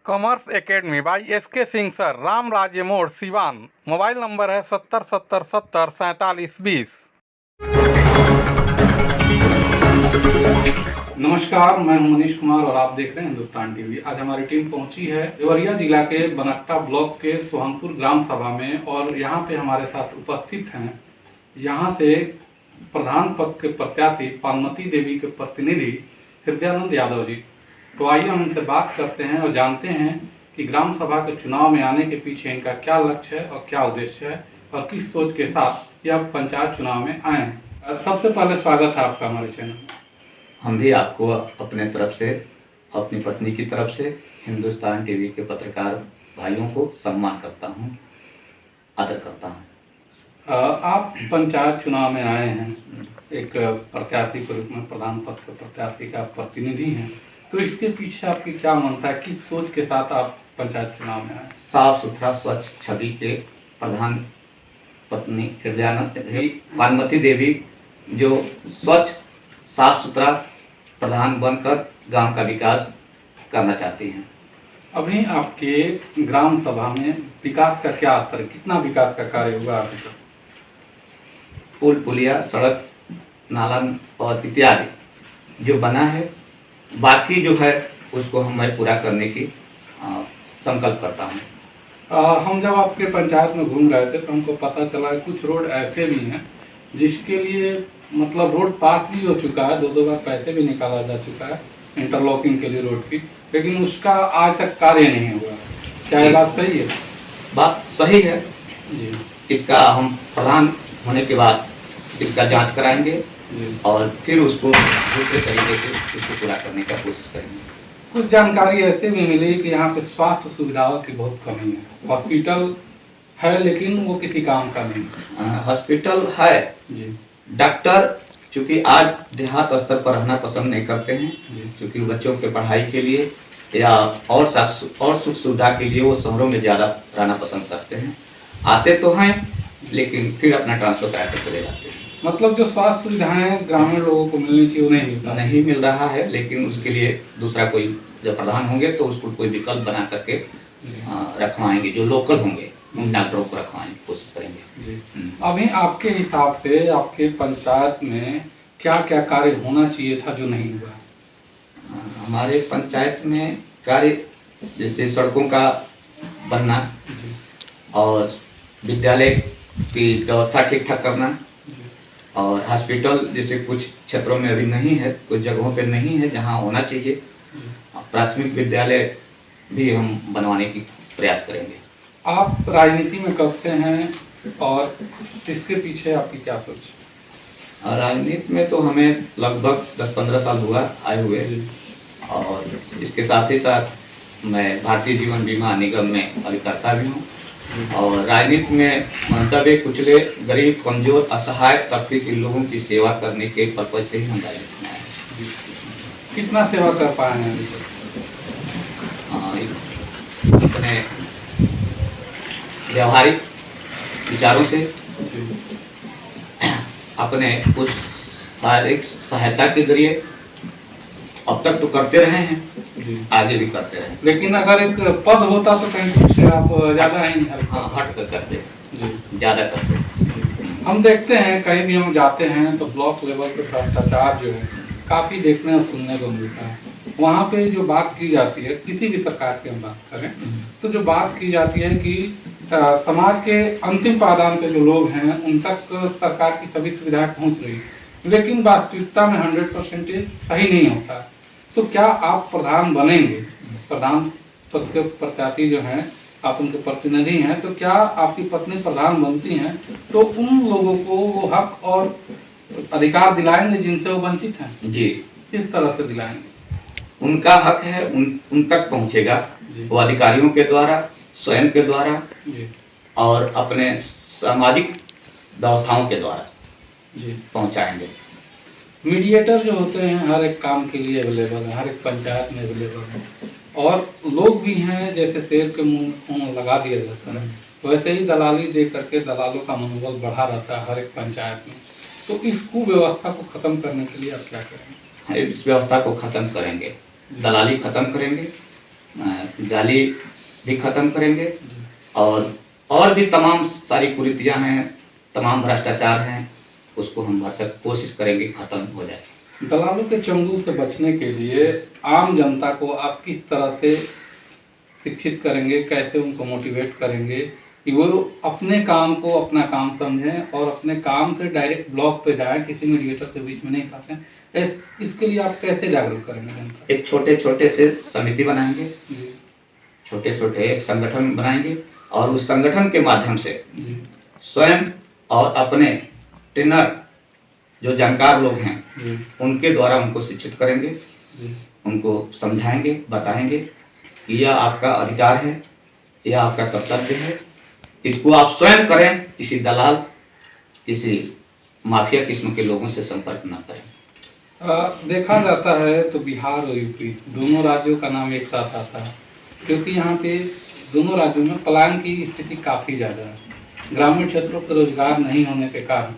Commerce academy by SK Singh sir, Ram राज्य मोड़, Siwan. Mobile number है 70 70 70 47 20। नमस्कार, मैं हूं मनीष कुमार और आप देख रहे हैं हिंदुस्तान टीवी। आज हमारी टीम पहुंची है देवरिया जिला के बनट्टा ब्लॉक के सोहनपुर ग्राम सभा में और यहां पे हमारे साथ उपस्थित हैं यहां से प्रधान पद के प्रत्याशी पार्वती देवी के प्रतिनिधि हृदयानंद यादव जी। तो आइए हम इनसे बात करते हैं और जानते हैं कि ग्राम सभा के चुनाव में आने के पीछे इनका क्या लक्ष्य है और क्या उद्देश्य है और किस सोच के साथ यह पंचायत चुनाव में आए हैं। सबसे पहले स्वागत है आपका हमारे चैनल में। हम भी आपको अपने तरफ से, अपनी पत्नी की तरफ से, हिंदुस्तान टीवी के पत्रकार भाइयों को सम्मान करता हूँ, आदर करता हूँ। आप पंचायत चुनाव में आए हैं, एक प्रत्याशी के रूप में, प्रधान पद के प्रत्याशी का प्रतिनिधि हैं, तो इसके पीछे आपकी क्या मनसा है, किस सोच के साथ आप पंचायत चुनाव में आए? साफ सुथरा स्वच्छ छवि के प्रधान पत्नी पार्वती देवी जो स्वच्छ साफ सुथरा प्रधान बनकर गांव का विकास करना चाहती हैं। अभी आपके ग्राम सभा में विकास का क्या स्तर है, कितना विकास का कार्य हुआ अभी तक? पुल पुलिया, सड़क, नाला और इत्यादि जो बना है, बाकी जो है उसको मैं पूरा करने की संकल्प करता हूँ। हम जब आपके पंचायत में घूम रहे थे तो हमको पता चला कि कुछ रोड ऐसे भी हैं जिसके लिए मतलब रोड पास भी हो चुका है, 2-2 बार पैसे भी निकाला जा चुका है इंटरलॉकिंग के लिए रोड की, लेकिन उसका आज तक कार्य नहीं हुआ। क्या ये बात सही है? बात सही है जी। इसका हम प्रधान होने के बाद इसका जांच कराएंगे और फिर उसको दूसरे तरीके से उसको पूरा करने का कोशिश करेंगे। कुछ जानकारी ऐसे भी मिली कि यहाँ पे स्वास्थ्य सुविधाओं की बहुत कमी है। हॉस्पिटल है लेकिन वो किसी काम का नहीं। हॉस्पिटल है जी। डॉक्टर चूँकि आज देहात स्तर पर रहना पसंद नहीं करते हैं, क्योंकि बच्चों के पढ़ाई के लिए या और सुख सुविधा के लिए वो शहरों में ज़्यादा रहना पसंद करते हैं। आते तो हैं लेकिन फिर अपना ट्रांसफर करा कर चले जाते हैं। मतलब जो स्वास्थ्य सुविधाएं ग्रामीण लोगों को मिलनी चाहिए वो नहीं मिल रहा है, लेकिन उसके लिए दूसरा कोई जब प्रधान होंगे तो उसको कोई विकल्प बना करके रखवाएंगे, जो लोकल होंगे उन डॉक्टरों को रखवाने की कोशिश करेंगे। अभी आपके हिसाब से आपके पंचायत में क्या क्या कार्य होना चाहिए था जो नहीं हुआ? हमारे पंचायत में कार्य जैसे सड़कों का बनना और विद्यालय की व्यवस्था ठीक ठाक करना और हॉस्पिटल जैसे कुछ क्षेत्रों में अभी नहीं है, कुछ जगहों पे नहीं है जहाँ होना चाहिए। प्राथमिक विद्यालय भी हम बनवाने की प्रयास करेंगे। आप राजनीति में कब से हैं और इसके पीछे आपकी क्या सोच? राजनीति में तो हमें लगभग 10-15 साल हुआ आए हुए और इसके साथ ही साथ मैं भारतीय जीवन बीमा निगम में अभिकर्ता भी हूँ और राजनीति में दबे कुचले, गरीब, कमजोर, असहाय तबके के लोगों की सेवा करने के पर्पज से ही हम राजनीति में आए। कितना सेवा कर पाए हैं अभी तक? अपने व्यवहारिक विचारों से, अपने कुछ शारीरिक सहायता के जरिए अब तक तो करते रहे हैं, आगे भी करते रहे। लेकिन अगर एक पद होता तो कहीं कुछ आप ज़्यादा ही हट कर करते, ज़्यादा करते। हम देखते हैं कहीं भी हम जाते हैं तो ब्लॉक लेवल पे भ्रष्टाचार जो है काफ़ी देखने और सुनने को मिलता है। वहाँ पे जो बात की जाती है, किसी भी सरकार की हम बात करें तो जो बात की जाती है कि समाज के अंतिम पायदान पे जो लोग हैं उन तक सरकार की सभी सुविधाएं पहुँच रही, लेकिन वास्तविकता में 100% सही नहीं होता। तो क्या आप प्रधान बनेंगे, प्रधान पद के प्रत्याशी जो हैं, आप उनके प्रतिनिधि हैं, तो क्या आपकी पत्नी प्रधान बनती हैं तो उन लोगों को वो हक और अधिकार दिलाएंगे जिनसे वो वंचित हैं? जी। किस तरह से दिलाएंगे? उनका हक है, उन तक पहुंचेगा वो अधिकारियों के द्वारा, स्वयं के द्वारा और अपने सामाजिक व्यवस्थाओं के द्वारा पहुंचाएंगे। मीडिएटर जो होते हैं हर एक काम के लिए अवेलेबल है, हर एक पंचायत में अवेलेबल है और लोग भी हैं, जैसे शेर के मुंह लगा दिया जाता है वैसे ही दलाली दे करके दलालों का मनोबल बढ़ा रहता है हर एक पंचायत में। तो इस कुव्यवस्था को खत्म करने के लिए आप क्या करेंगे? इस व्यवस्था को खत्म करेंगे, दलाली खत्म करेंगे गाली भी खत्म करेंगे, और भी तमाम सारी कुरीतियाँ हैं, तमाम भ्रष्टाचार हैं, उसको हम भरसक कोशिश करेंगे खत्म हो जाए। दलालों के चंगुल से बचने के लिए आम जनता को आप किस तरह से शिक्षित करेंगे, कैसे उनको मोटिवेट करेंगे कि वो अपने काम को अपना काम समझें और अपने काम से डायरेक्ट ब्लॉक पे जाएं, किसी मीडिएटर के बीच में नहीं फंसें? इसके लिए आप कैसे जागरूक करेंगे जनता? एक छोटे छोटे से समिति बनाएंगे, जी छोटे छोटे एक संगठन बनाएंगे, और उस संगठन के माध्यम से जी स्वयं और अपने ट्रेनर जो जानकार लोग हैं जी उनके द्वारा उनको शिक्षित करेंगे, जी उनको समझाएंगे, बताएंगे कि यह आपका अधिकार है, यह आपका कर्तव्य है, इसको आप स्वयं करें, किसी दलाल, किसी माफिया किस्म के लोगों से संपर्क न करें। देखा जाता है तो बिहार और यूपी दोनों राज्यों का नाम एक साथ आता है, क्योंकि यहाँ पे दोनों राज्यों में पलायन की स्थिति काफ़ी ज़्यादा है। ग्रामीण क्षेत्रों पर रोजगार नहीं होने के कारण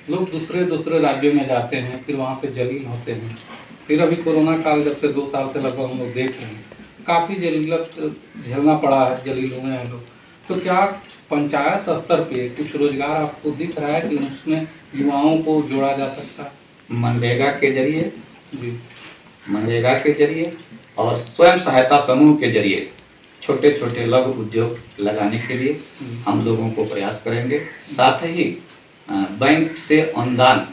लोग दूसरे राज्यों में जाते हैं, फिर वहाँ पे जलील होते हैं। फिर अभी कोरोना काल जब से 2 साल से लगभग हम लोग देख रहे हैं, काफ़ी जलीलत झेलना पड़ा है, जलील हुए हैं लोग। तो क्या पंचायत स्तर पे कुछ रोजगार आपको दिख रहा है कि उसमें युवाओं को जोड़ा जा सकता है? मनरेगा के जरिए, जी मनरेगा के जरिए और स्वयं सहायता समूह के जरिए छोटे छोटे लघु उद्योग लगाने के लिए हम लोगों को प्रयास करेंगे। साथ ही बैंक से अनुदान,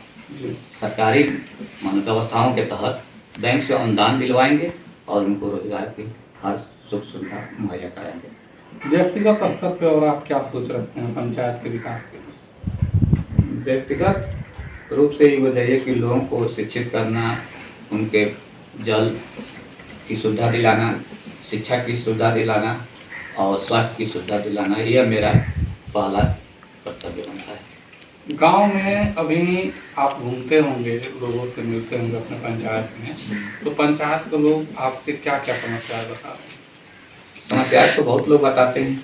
सरकारी व्यवस्थाओं के तहत बैंक से अनुदान दिलवाएंगे और उनको रोजगार की हर सुख सुविधा मुहैया कराएंगे। व्यक्तिगत स्तर पे और आप क्या सोच रखते हैं पंचायत के विकास के लिए? व्यक्तिगत रूप से ये बताइए कि लोगों को शिक्षित करना, उनके जल की सुविधा दिलाना, शिक्षा की सुविधा दिलाना और स्वास्थ्य की सुविधा दिलाना, यह मेरा पहला कर्तव्य बनता है। गांव में अभी आप घूमते होंगे, लोगों से मिलते होंगे अपने पंचायत में, तो पंचायत के लोग आपसे क्या क्या समस्याएं बता रहे हैं? समस्याएं तो बहुत लोग बताते हैं,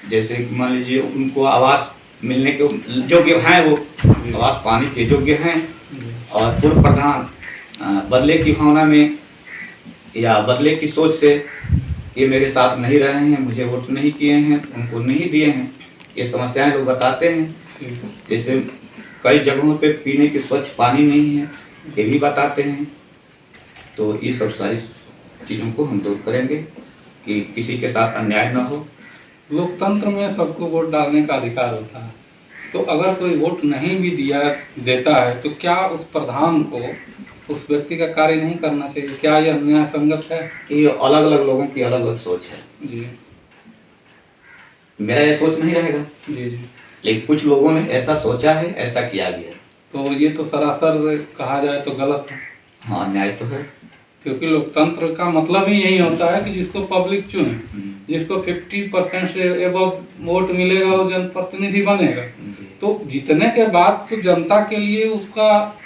जैसे मान लीजिए उनको आवास मिलने के योग्य हैं, वो आवास पाने के योग्य हैं, और पूर्व प्रधान बदले की भावना में या बदले की सोच से ये मेरे साथ नहीं रहे हैं, मुझे वोट नहीं किए हैं, उनको नहीं दिए हैं, ये समस्याएं लोग बताते हैं। जैसे कई जगहों पे पीने की स्वच्छ पानी नहीं है, ये भी बताते हैं। तो ये सब सारी चीज़ों को हम दूर करेंगे कि किसी के साथ अन्याय न हो। लोकतंत्र में सबको वोट डालने का अधिकार होता है, तो अगर कोई वोट नहीं भी देता है तो क्या उस प्रधान को उस व्यक्ति का कार्य नहीं करना चाहिए? क्या यह न्याय संगत है? ये अलग अलग लोगों की अलग अलग सोच है जी। मेरा ये सोच नहीं रहेगा जी जी। लेकिन कुछ लोगों ने ऐसा सोचा है, ऐसा किया भी है, तो ये तो सरासर कहा जाए तो गलत है। हाँ, न्याय तो है, क्योंकि लोकतंत्र का मतलब ही यही होता है कि जिसको पब्लिक चुने, जिसको 50% से एबव वोट मिलेगा वो जनप्रतिनिधि बनेगा। तो जीतने के बाद तो जनता के लिए उसका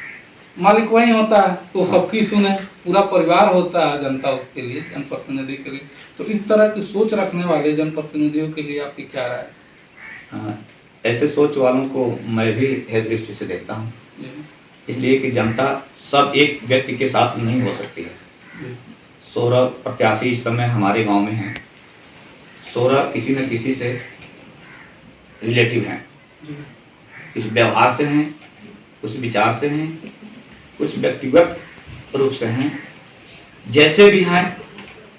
मालिक वही होता है, तो सबकी सुने, पूरा परिवार होता है जनता उसके लिए, जनप्रतिनिधि के लिए। तो इस तरह की सोच रखने वाले जनप्रतिनिधियों के लिए आपकी क्या राय है? हाँ, ऐसे सोच वालों को मैं भी है दृष्टि से देखता हूँ, इसलिए कि जनता सब एक व्यक्ति के साथ नहीं हो सकती है। 16 प्रत्याशी इस समय हमारे गांव में हैं, 16 किसी न किसी से रिलेटिव हैं, कुछ व्यवहार से हैं, कुछ विचार से हैं, कुछ व्यक्तिगत रूप से हैं, जैसे भी हैं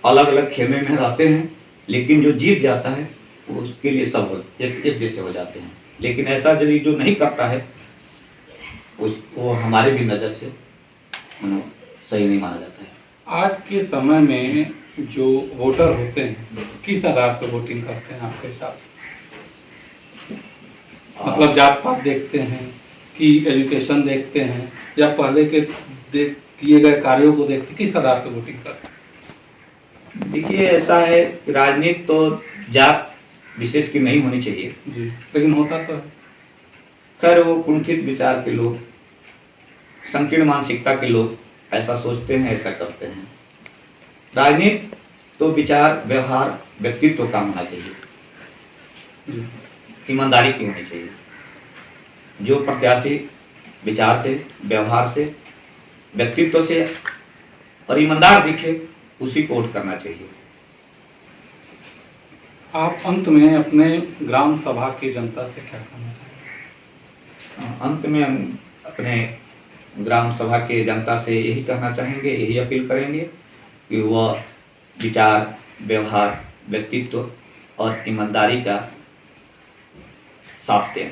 अलग अलग खेमे में रहते हैं, लेकिन जो जीत जाता है उसके लिए सब एक जैसे हो जाते हैं। लेकिन ऐसा यदि जो नहीं करता है वो हमारे भी नज़र से सही नहीं माना जाता है। आज के समय में जो वोटर होते हैं किस आधार पर वोटिंग करते हैं आपके हिसाब से? मतलब जात पात देखते हैं कि एजुकेशन देखते हैं या पहले के किए गए कार्यों को देखते, किस आधार पर वोटिंग करते हैं? देखिए, ऐसा है कि राजनीति तो जात विशेष की नहीं होनी चाहिए जी, लेकिन होता तो है। खैर, वो कुंठित विचार के लोग, संकीर्ण मानसिकता के लोग ऐसा सोचते हैं, ऐसा करते हैं। राजनीति तो विचार, व्यवहार, व्यक्तित्व का होना चाहिए, ईमानदारी की होनी चाहिए। जो प्रत्याशी विचार से, व्यवहार से, व्यक्तित्व से और ईमानदार दिखे उसी को वोट करना चाहिए। आप अंत में अपने ग्राम सभा की जनता से क्या कहना चाहेंगे? अंत में हम अपने ग्राम सभा के जनता से यही कहना चाहेंगे, यही अपील करेंगे कि वह विचार, व्यवहार, व्यक्तित्व और ईमानदारी का साथ दें,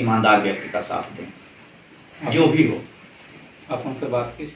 ईमानदार व्यक्ति का साथ दें, जो भी हो। आप उनसे बात की?